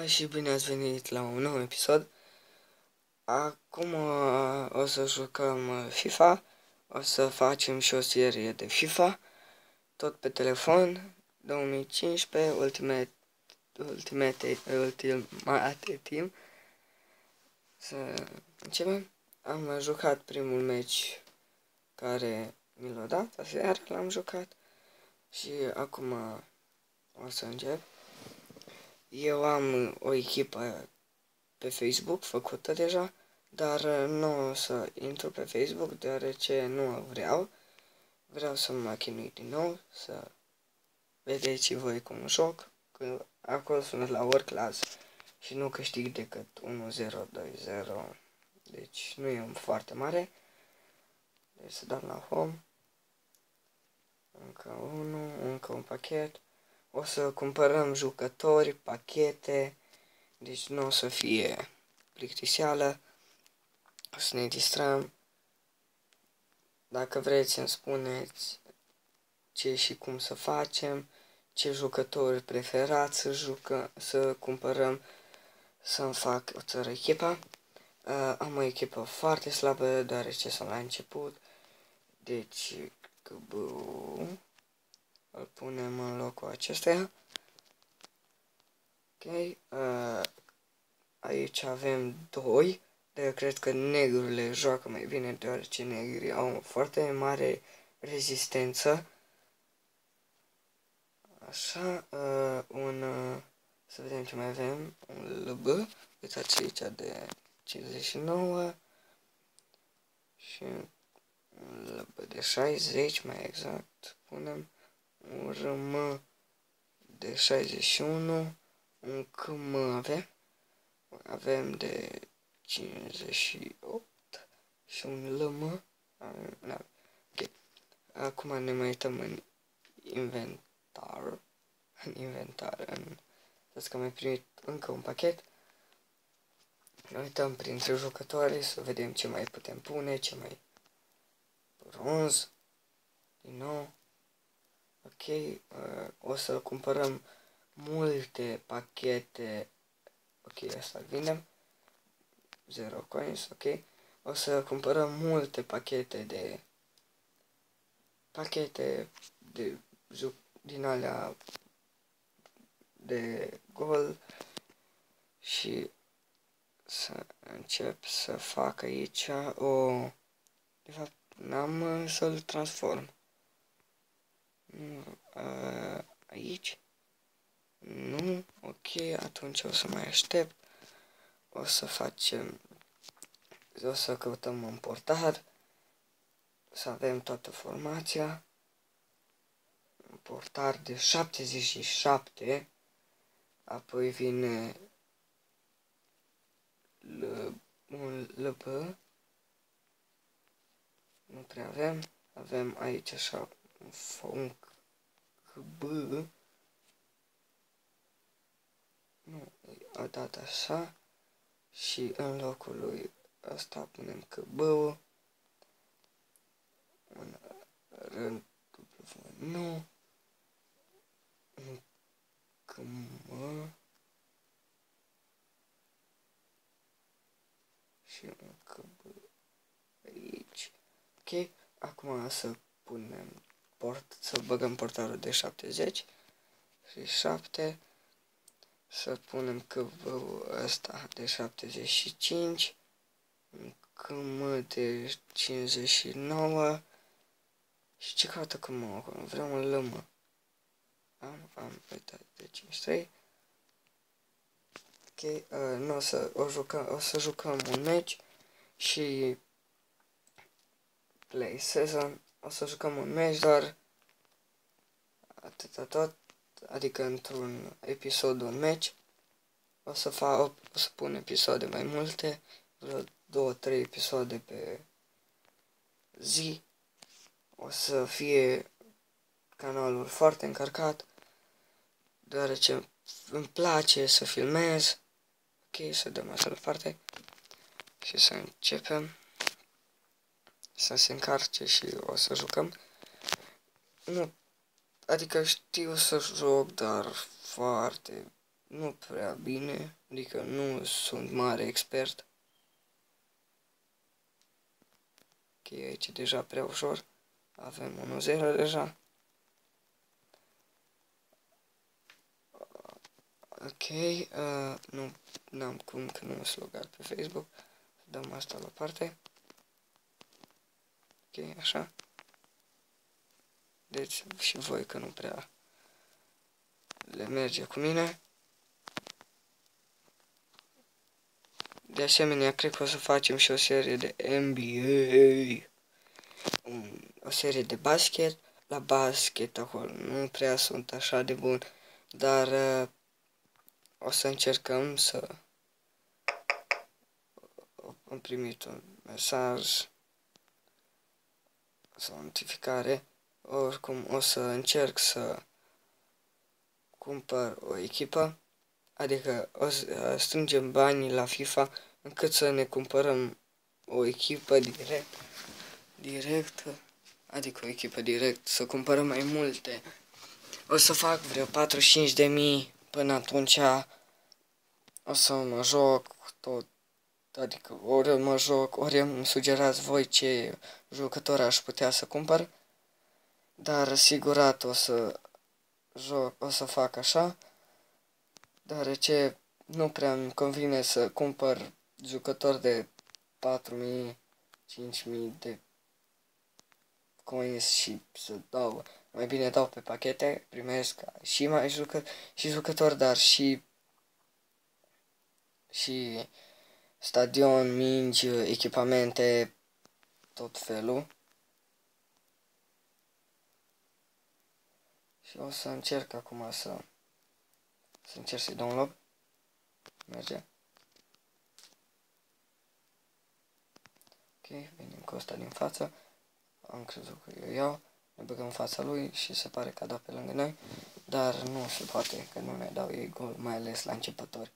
Și bine ați venit la un nou episod. Acum o să jucăm FIFA. O să facem și o serie de FIFA, tot pe telefon, 2015, Ultimate Team. Să începem. Am jucat primul meci care mi l-a dat, aseară l-am jucat și acum o să încep. Eu am o echipă pe Facebook făcută deja, dar nu o să intru pe Facebook deoarece nu vreau. Vreau să mă chinui din nou, să vedeți și voi cum joc, că acolo sunt la world class și nu câștig decât 1-0-2-0, deci nu e foarte mare. Deci să dăm la home, încă unul, încă un pachet. O să cumpărăm jucători, pachete, deci nu o să fie plictiseală. O să ne distrăm. Dacă vreți să-mi spuneți ce și cum să facem, ce jucători preferați să cumpărăm, să-mi fac o țară echipă. Am o echipă foarte slabă, deoarece sunt la început. Deci, îl punem în locul acestuia. Ok. Aici avem doi. Dar eu cred că negrurile joacă mai bine, deoarece negrii au o foarte mare rezistență. Așa, să vedem ce mai avem. Un LB, uitați aici de 59 și un LB de 60, mai exact, punem un RM de 61, un KM avem de 58 și un LM. Ok. Acum ne mai uităm în inventar. Să că am mai primit încă un pachet. Ne uităm printre jucători să vedem ce mai putem pune, ce mai bronz. Din nou. Ok. O să cumpărăm multe pachete. Ok, asta vindem. 0 coins, ok. O să cumpărăm multe pachete din alea de gol și să încep să fac aici de fapt n-am să-l transform. Aici nu, ok, atunci o să mai aștept. O să căutăm un portar, să avem toată formația. Un portar de 77, apoi vine un LB, nu prea avem aici așa un funk B, nu, a dat așa și în locul lui ăsta punem KB-ul, un rând nu, un KM și un KB aici. Ok, acum să punem să băgăm portarul de 70 și 7, să punem KB-ul ăsta de 75, un KM de 59 și ce caută KM acolo? Vreau un LM. Am uitat de 53. Ok, o să jucăm un meci și play season. O să jucăm un meci doar atâta tot, adică într-un episod un meci. O să pun episoade mai multe, vreo 2-3 episoade pe zi. O să fie canalul foarte încărcat, deoarece îmi place să filmez. Ok, să dăm asta la parte și să începem să se încarce și o să jucăm. Nu, adică știu să joc, dar foarte nu prea bine, adică nu sunt mare expert. Ok, aici e deja prea ușor. Avem 1-0 deja. Ok, nu n-am cum că nu sunt logat pe Facebook. Dăm asta la parte. Ok, așa. Deci și voi că nu prea le merge cu mine. De asemenea, cred că o să facem și o serie de NBA. O serie de basket. La basket acolo nu prea sunt așa de bun, dar o să încercăm să... Am primit un mesaj sau o notificare. Oricum o să încerc să cumpăr o echipă, adică o să strângem banii la FIFA încât să ne cumpărăm o echipă direct, adică o echipă direct, să cumpărăm mai multe. O să fac vreo 45.000 până atunci. O să mă joc tot, adică ori mă joc, ori îmi sugerați voi ce jucători aș putea să cumpăr, dar sigurat o să joc, o să fac așa, deoarece nu prea îmi convine să cumpăr jucători de 4.000, 5.000 de coins și să dau, mai bine dau pe pachete, primesc și mai jucători, dar și stadion, mingi, echipamente, tot felul. Și o să încerc acum să încerc să-i dau un lob. Merge. Ok, venim cu ăsta din față. Am crezut că eu iau. Ne băgăm în fața lui și se pare că a dat pe lângă noi. Dar nu se poate, că nu ne dau ei gol, mai ales la începători.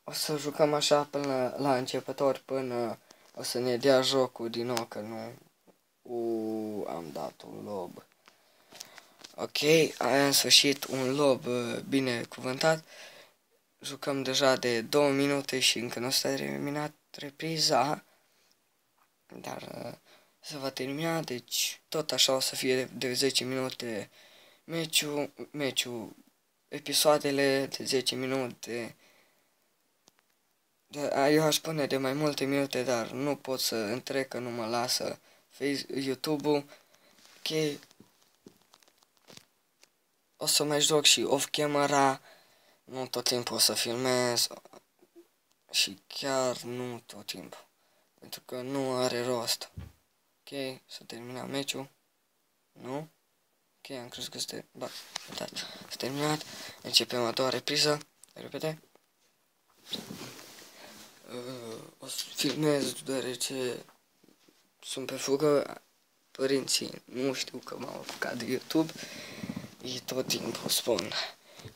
O să jucăm așa până la începători, până o să ne dea jocul din nou, că nu... am dat un lob. Ok, am în sfârșit un lob bine cuvântat. Jucăm deja de 2 minute și încă nu s-a terminat repriza. Dar se va termina, deci tot așa o să fie de 10 minute meciul, episoadele de 10 minute. Eu aș spune de mai multe minute, dar nu pot să întrec, că nu mă lasă YouTube-ul. Ok. O să mai joc și off-camera, nu tot timpul o să filmez și chiar nu tot timpul, pentru că nu are rost. Ok, să terminăm meciul. Nu? Ok, am crezut că este... Ba, uitați, s-a terminat. Începem a doua repriză. Repede. O să filmez deoarece sunt pe fugă. Părinții nu știu că m-au apucat de YouTube. Și tot timpul spun: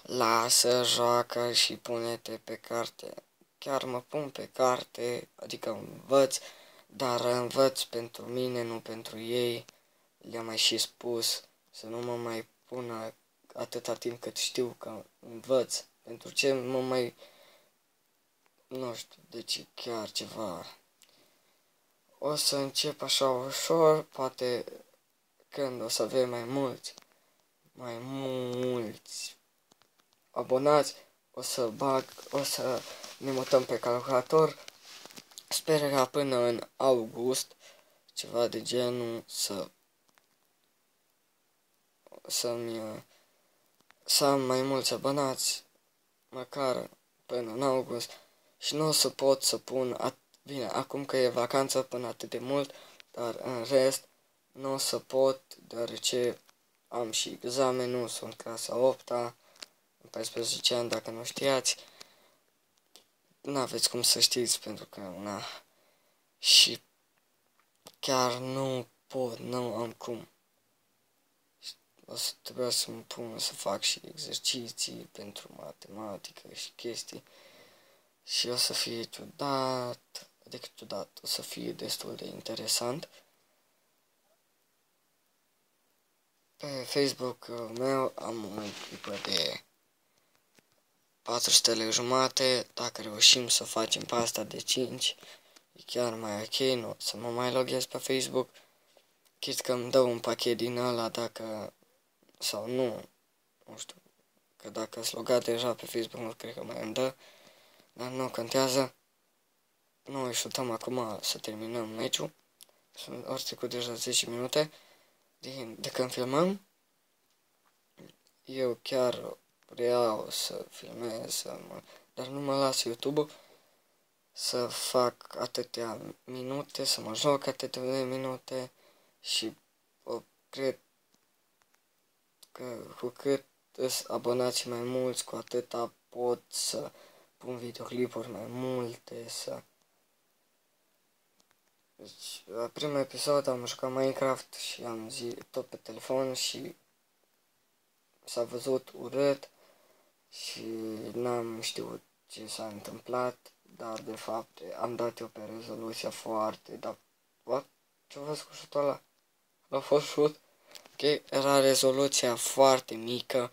lasă, joacă și pune-te pe carte. Chiar mă pun pe carte, adică învăț, dar învăț pentru mine, nu pentru ei. Le-am mai și spus să nu mă mai pună atâta timp cât știu că învăț. Pentru ce mă mai... Nu știu, deci chiar ceva... O să încep așa ușor, poate când o să avem mai mulți abonați, o să ne mutăm pe calculator. Sper ca până în august, ceva de genul, să am mai mulți abonați, măcar până în august, și nu o să pot să pun, bine, acum că e vacanță până atât de mult, dar în rest nu o să pot, deoarece am și examenul, sunt clasa 8-a, în 14 ani, dacă nu știați. N-aveți cum să știți, pentru că, na, și chiar nu pot, nu am cum. O să trebuia să mă pun să fac și exerciții pentru matematică și chestii. Și o să fie ciudat, adică ciudat, o să fie destul de interesant. Pe Facebook meu am o echipă de 4 stele jumate, dacă reușim să facem pe asta de 5, e chiar mai ok, nu să mă mai loghez pe Facebook, chit că îmi dă un pachet din ăla dacă, sau nu știu, că dacă s logat deja pe Facebook nu cred că mai îmi dă, dar nu contează. Noi șutăm acum să terminăm meciul, ori trecut deja 10 minute de când filmăm. Eu chiar vreau să filmez, dar nu mă las YouTube-ul să fac atâtea minute, să mă joc atâtea minute și cred că cu cât îs abonați mai mulți, cu atâta pot să pun videoclipuri mai multe, să... Deci, la primul episod am jucat Minecraft și am zis tot pe telefon și s-a văzut urât și n-am știut ce s-a întâmplat, dar de fapt am dat eu pe rezoluția foarte, dar what? Ce-a fost cu șutul ăla? A fost șut? Ok, era rezoluția foarte mică,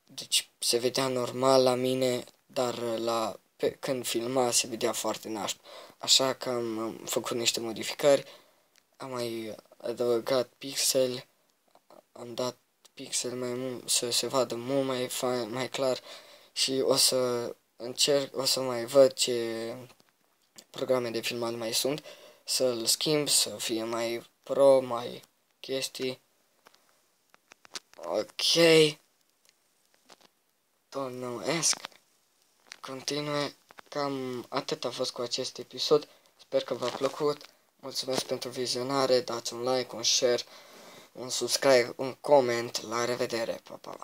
deci se vedea normal la mine, dar când filma se vedea foarte nașpa. Așa că am făcut niște modificări, am mai adăugat pixel, am dat pixel mai mult, să se vadă mult mai fain, mai clar și o să încerc, o să mai văd ce programe de filmat mai sunt, să-l schimb, să fie mai pro, mai chestii. Ok, Domnul-esc, continue, cam atât a fost cu acest episod, sper că v-a plăcut, mulțumesc pentru vizionare, dați un like, un share, un subscribe, un comment, la revedere, pa, pa!